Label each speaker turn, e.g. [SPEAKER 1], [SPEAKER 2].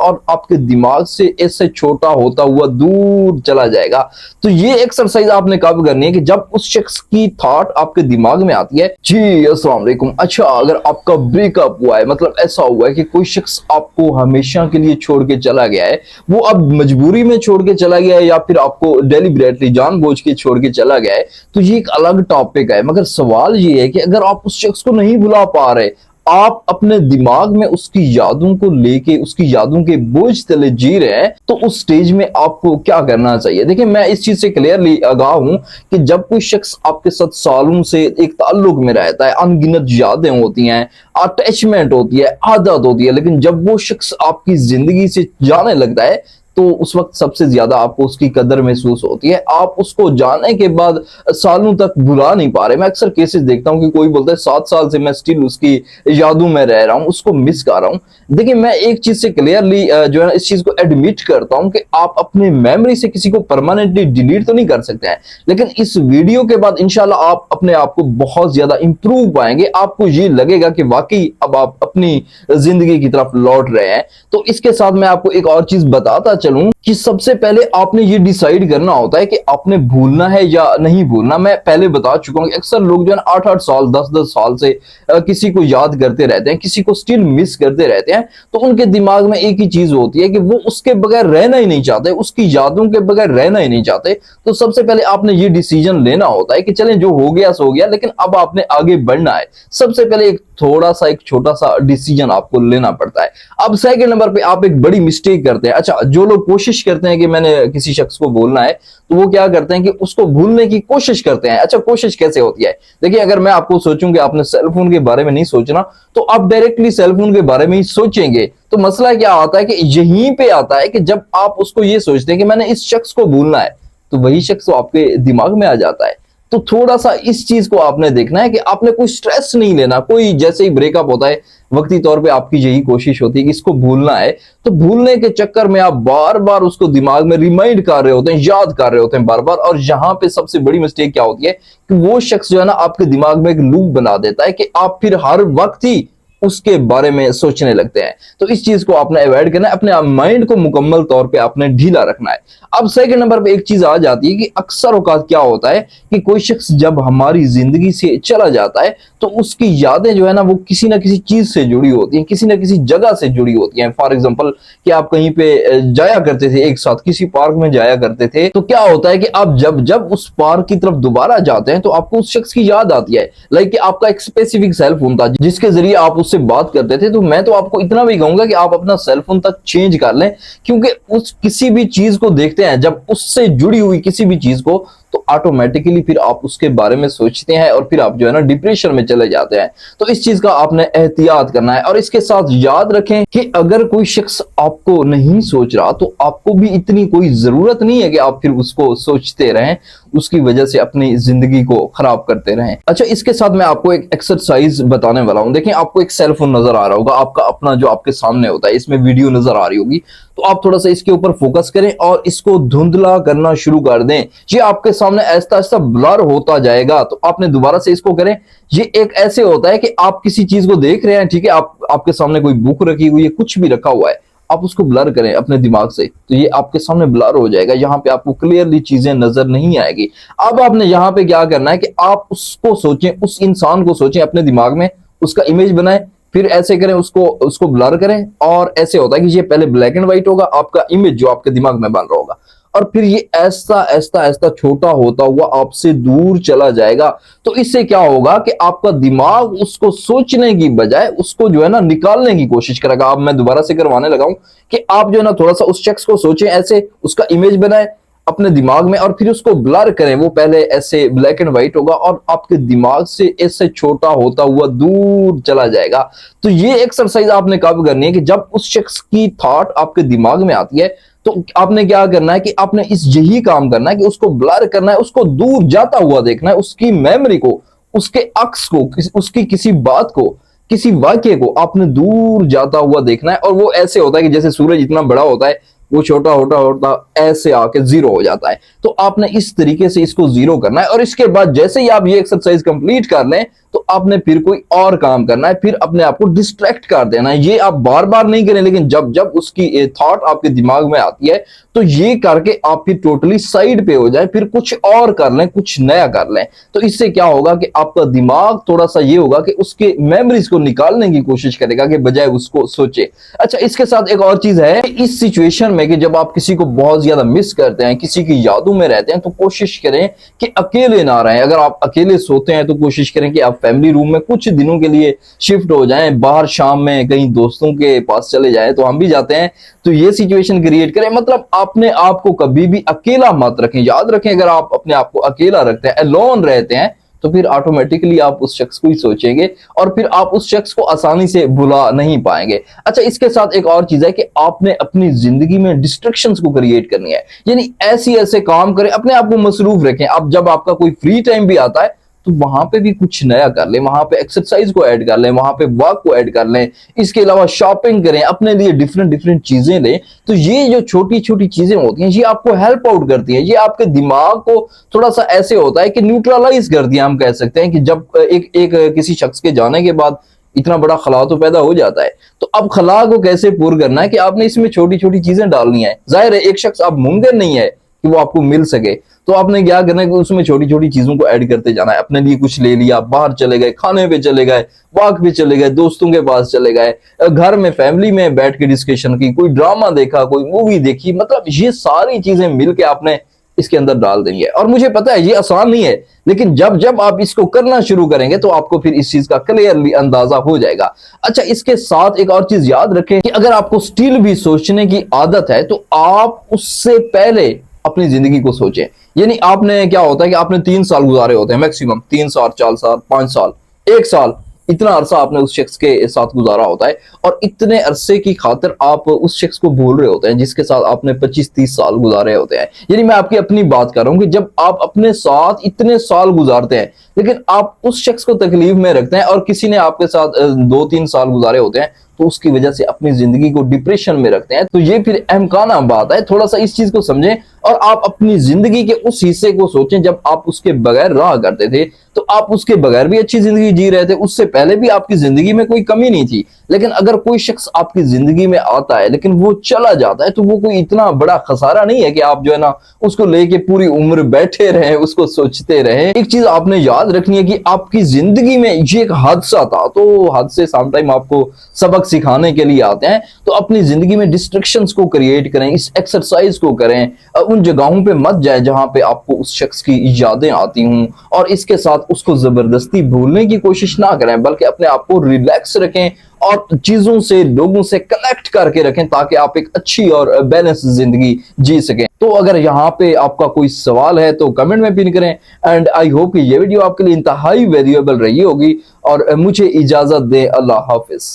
[SPEAKER 1] और आपके दिमाग से ऐसे छोटा होता हुआ दूर चला जाएगा। तो ये एक्सरसाइज आपने कब करनी है कि जब उस शख्स की थॉट आपके दिमाग में आती है, जी अस्सलाम वालेकुम, अच्छा अगर आपका ब्रेकअप हुआ है, मतलब ऐसा हुआ है कि कोई शख्स आपको हमेशा के लिए छोड़ के चला गया है, वो अब मजबूरी में छोड़ के चला गया है या फिर आपको डेलिबरेटली जानबूझ के छोड़ के चला गया है, तो ये एक अलग टॉपिक है। मगर सवाल ये है कि अगर आप उस शख्स को नहीं भुला पा रहे, आप अपने दिमाग में उसकी यादों को लेके उसकी यादों के बोझ तले जी रहे हैं, तो उस स्टेज में आपको क्या करना चाहिए? देखिए, मैं इस चीज से क्लियरली आगाह हूं कि जब कोई शख्स आपके साथ सालों से एक ताल्लुक में रहता है, अनगिनत यादें होती हैं, अटैचमेंट होती है, आदत होती है, लेकिन जब वो शख्स आपकी जिंदगी से जाने लगता है तो उस वक्त सबसे ज्यादा आपको उसकी कदर महसूस होती है। आप उसको जाने के बाद सालों तक भुला नहीं पा रहे। मैं अक्सर केसेस देखता हूं कि कोई बोलता है 7 साल से मैं स्टिल उसकी यादों में रह रहा हूं, उसको मिस कर रहा हूं। देखिए, मैं एक चीज से क्लियरली जो है इस चीज को एडमिट करता हूं कि आप अपने मेमोरी से किसी को परमानेंटली डिलीट तो नहीं कर सकते हैं, लेकिन इस वीडियो के बाद इंशाल्लाह आप अपने आप को बहुत ज्यादा इंप्रूव पाएंगे। आपको ये लगेगा कि वाकई अब आप अपनी जिंदगी की तरफ लौट रहे हैं। तो इसके साथ मैं आपको एक और चीज बताता चलूं कि सबसे पहले आपने ये डिसाइड करना होता है कि आपने भूलना है या नहीं भूलना। मैं पहले बता चुका हूं कि अक्सर लोग जो है 8-8 साल 10-10 साल से किसी को याद करते रहते हैं, किसी को स्टिल मिस करते रहते हैं। तो उनके दिमाग में एक ही चीज होती है कि वो उसके बगैर रहना ही नहीं चाहते, उसकी यादों के बगैर रहना ही नहीं चाहते। तो सबसे पहले आपने ये डिसीजन लेना होता है कि चलें जो हो गया सो गया, लेकिन अब आपने आगे बढ़ना है। सबसे पहले एक छोटा सा डिसीजन आपको लेना पड़ता है। अब सेकंड नंबर पे आप एक बड़ी मिस्टेक करते हैं। अच्छा, जो लोग कोशिश करते हैं कि मैंने किसी शख्स को भूलना है, तो वो क्या करते हैं कि उसको भूलने की कोशिश करते हैं। अच्छा, कोशिश कैसे होती है? देखिए, अगर मैं आपको सोचूं कि आपने सेलफोन के बारे में नहीं सोचना, तो आप डायरेक्टली सेलफोन के बारे में ही सोचेंगे। तो मसला क्या आता है कि यहीं पे आता है कि जब आप उसको ये सोचते हैं कि मैंने इस शख्स को भूलना है, तो वही शख्स आपके दिमाग में आ जाता है। तो थोड़ा सा इस चीज को आपने देखना है कि आपने कोई स्ट्रेस नहीं लेना। कोई जैसे ही ब्रेकअप होता है, वक्ती तौर पे आपकी यही कोशिश होती है कि इसको भूलना है, तो भूलने के चक्कर में आप बार बार उसको दिमाग में रिमाइंड कर रहे होते हैं, याद कर रहे होते हैं बार बार। और यहां पे सबसे बड़ी मिस्टेक क्या होती है कि वो शख्स जो है ना आपके दिमाग में एक लूप बना देता है कि आप फिर हर वक्त ही उसके बारे में सोचने लगते हैं। तो इस चीज को आपने अवॉइड करना है, अपने माइंड को मुकम्मल तौर पे आपने ढीला रखना है। अब सेकंड नंबर पे एक चीज आ जाती है कि अक्सर औकात क्या होता है कि कोई शख्स जब हमारी जिंदगी से चला जाता है, तो उसकी यादें जो है ना वो किसी ना किसी चीज से जुड़ी होती हैं, किसी ना किसी जगह से जुड़ी होती हैं। फॉर एग्जाम्पल कि आप कहीं पे जाया करते थे, एक साथ किसी पार्क में जाया करते थे, तो क्या होता है कि आप जब जब उस पार्क की तरफ दोबारा जाते हैं, तो आपको उस शख्स की याद आती है। लाइक कि आपका एक स्पेसिफिक सेल फोन था जिसके जरिए आप उससे बात करते थे। तो मैं तो आपको इतना भी कहूंगा कि आप अपना सेल फोन तक चेंज कर लें, क्योंकि उस किसी भी चीज को देखते हैं, जब उससे जुड़ी हुई किसी भी चीज को, तो ऑटोमेटिकली फिर आप उसके बारे में सोचते हैं और फिर आप जो है ना डिप्रेशन में चले जाते हैं। तो इस चीज का आपने एहतियात करना है। और इसके साथ याद रखें कि अगर कोई शख्स आपको नहीं सोच रहा, तो आपको भी इतनी कोई जरूरत नहीं है कि आप फिर उसको सोचते रहें, उसकी वजह से अपनी जिंदगी को खराब करते रहें। अच्छा, इसके साथ मैं आपको एक एक्सरसाइज बताने वाला हूं। देखिए, आपको एक सेल फोन नजर आ रहा होगा, आपका अपना जो आपके सामने होता है, इसमें वीडियो नजर आ रही होगी। तो आप थोड़ा सा इसके ऊपर फोकस करें और इसको धुंधला करना शुरू कर दें। ये आपके सामने ऐसा ऐसा ब्लर होता जाएगा। तो आपने दोबारा से इसको करें। ये एक ऐसे होता है कि आप किसी चीज को देख रहे हैं, ठीक है, आपके सामने कोई बुक रखी हुई है, कुछ भी रखा हुआ है, आप उसको ब्लर करें अपने दिमाग से, तो ये आपके सामने ब्लर हो जाएगा। यहाँ पे आपको क्लियरली चीजें नजर नहीं आएगी। अब आपने यहाँ पे क्या करना है कि आप उसको सोचें, उस इंसान को सोचें अपने दिमाग में, उसका इमेज बनाएं, फिर ऐसे करें, उसको ब्लर करें। और ऐसे होता है कि ये पहले ब्लैक एंड व्हाइट होगा, आपका इमेज जो आपके दिमाग में बन रहा होगा, और फिर ये ऐसा ऐसा ऐसा छोटा होता हुआ आपसे दूर चला जाएगा। तो इससे क्या होगा कि आपका दिमाग उसको सोचने की बजाय उसको जो है ना निकालने की कोशिश करेगा। अब मैं दोबारा से करवाने लगा हूं कि आप जो है ना थोड़ा सा उस शख्स को सोचें, ऐसे उसका इमेज बनाए अपने दिमाग में और फिर उसको ब्लर करें। वो पहले ऐसे ब्लैक एंड व्हाइट होगा और आपके दिमाग से ऐसे छोटा होता हुआ दूर चला जाएगा। तो ये एक्सरसाइज आपने कब करनी है कि जब उस शख्स की थॉट आपके दिमाग में आती है, तो आपने क्या करना है कि आपने यही काम करना है कि उसको ब्लर करना है, उसको दूर जाता हुआ देखना है, उसकी मेमोरी को, उसके अक्स को, उसकी किसी बात को, किसी वाक्य को आपने दूर जाता हुआ देखना है। और वो ऐसे होता है कि जैसे सूरज इतना बड़ा होता है, वो छोटा होता होता ऐसे आके जीरो हो जाता है। तो आपने इस तरीके से इसको जीरो करना है। और इसके बाद जैसे ही आप ये एक्सरसाइज कंप्लीट कर लें, तो आपने फिर कोई और काम करना है, फिर अपने आप को डिस्ट्रैक्ट कर देना है। ये आप बार बार नहीं करें, लेकिन जब जब उसकी थॉट आपके दिमाग में आती है तो ये करके आप फिर टोटली साइड पे हो जाए, फिर कुछ और कर लें, कुछ नया कर लें। तो इससे क्या होगा कि आपका दिमाग थोड़ा सा ये होगा कि उसके मेमोरीज को निकालने की कोशिश करेगा कि बजाय उसको सोचे। अच्छा, इसके साथ एक और चीज है, इस सिचुएशन में कि जब आप किसी को बहुत ज्यादा मिस करते हैं, किसी की यादों में रहते हैं, तो कोशिश करें कि अकेले ना रहें। अगर आप अकेले सोते हैं तो कोशिश करें कि आप फैमिली रूम में कुछ दिनों के लिए शिफ्ट हो जाएं, बाहर शाम में कहीं दोस्तों के पास चले जाएं, तो हम भी जाते हैं। तो ये सिचुएशन क्रिएट करें, मतलब अपने आप को कभी भी अकेला मत रखें। याद रखें, अगर आप अपने आप को अकेला रखते हैं, अलोन रहते हैं, तो फिर ऑटोमेटिकली आप उस शख्स को ही सोचेंगे और फिर आप उस शख्स को आसानी से भुला नहीं पाएंगे। अच्छा, इसके साथ एक और चीज है कि आपने अपनी जिंदगी में डिस्ट्रैक्शंस को क्रिएट करनी है, यानी ऐसे काम करें, अपने आप को मसरूफ रखें। अब जब आपका कोई फ्री टाइम भी आता है तो वहां पे भी कुछ नया कर लें, वहां पे एक्सरसाइज को ऐड कर लें, वहां पे वॉक को ऐड कर लें। इसके अलावा शॉपिंग करें, अपने लिए डिफरेंट डिफरेंट चीजें लें। तो ये जो छोटी छोटी चीजें होती हैं, ये आपको हेल्प आउट करती हैं। ये आपके दिमाग को थोड़ा सा ऐसे होता है कि न्यूट्रलाइज कर दिया, हम कह सकते हैं कि जब एक किसी शख्स के जाने के बाद इतना बड़ा खला तो पैदा हो जाता है, तो अब खला को कैसे पूरा करना है कि आपने इसमें छोटी छोटी चीजें डालनी है। जाहिर है एक शख्स आप मुमकिन नहीं है कि वो आपको मिल सके, तो आपने क्या करना है कि उसमें छोटी छोटी चीजों को ऐड करते जाना है। अपने लिए कुछ ले लिया, बाहर चले गए, खाने पे चले गए, वॉक पे चले गए, दोस्तों के पास चले गए, घर में फैमिली में बैठ के डिस्कशन की, कोई ड्रामा देखा, कोई मूवी देखी। मतलब ये सारी चीजें मिलके आपने इसके अंदर डाल देंगे। और मुझे पता है ये आसान नहीं है, लेकिन जब जब आप इसको करना शुरू करेंगे तो आपको फिर इस चीज का क्लियरली अंदाजा हो जाएगा। अच्छा, इसके साथ एक और चीज याद रखें कि अगर आपको स्टिल भी सोचने की आदत है तो आप उससे पहले अपनी जिंदगी को सोचें। यानी आपने क्या होता है कि आपने 3 साल गुजारे होते हैं, मैक्सिमम 3 साल, 4 साल, 5 साल, 1 साल, इतना अरसा आपने उस शख्स के साथ गुजारा होता है, और इतने अरसे की खातिर आप उस शख्स को भूल रहे होते हैं जिसके साथ आपने 25-30 साल गुजारे होते हैं। यानी मैं आपकी अपनी बात कर रहा हूं कि जब आप अपने साथ इतने साल गुजारते हैं लेकिन आप उस शख्स को तकलीफ में रखते हैं, और किसी ने आपके साथ 2-3 साल गुजारे होते हैं तो उसकी वजह से अपनी जिंदगी को डिप्रेशन में रखते हैं, तो ये फिर अहमकाना बात है। थोड़ा सा इस चीज को समझें और आप अपनी जिंदगी के उस हिस्से को सोचें जब आप उसके बगैर रहा करते थे, तो आप उसके बगैर भी अच्छी जिंदगी जी रहे थे, उससे पहले भी आपकी जिंदगी में कोई कमी नहीं थी। लेकिन अगर कोई शख्स आपकी जिंदगी में आता है लेकिन वो चला जाता है, तो वो कोई इतना बड़ा खसारा नहीं है कि आप जो है ना उसको लेके पूरी उम्र बैठे रहे, उसको सोचते रहे। एक चीज आपने याद रखनी है कि आपकी जिंदगी में ये एक हादसा था, तो हादसे समटाइम आपको सबक सिखाने के लिए आते हैं। तो अपनी जिंदगी में डिस्ट्रैक्शंस को क्रिएट करें, इस एक्सरसाइज को करें, उन जगहों पे मत जाए जहां पे आपको उस शख्स की यादें आती हूं, और इसके साथ उसको जबरदस्ती भूलने की कोशिश ना करें, बल्कि अपने आप को रिलैक्स रखें और चीजों से, लोगों से कनेक्ट करके रखें ताकि आप एक अच्छी और बैलेंस जिंदगी जी सकें। तो अगर यहाँ पे आपका कोई सवाल है तो कमेंट में पिन करें। एंड आई होप कि ये वीडियो आपके लिए इंतहाई वैल्यूएबल रही होगी, और मुझे इजाजत दें। अल्लाह हाफिज।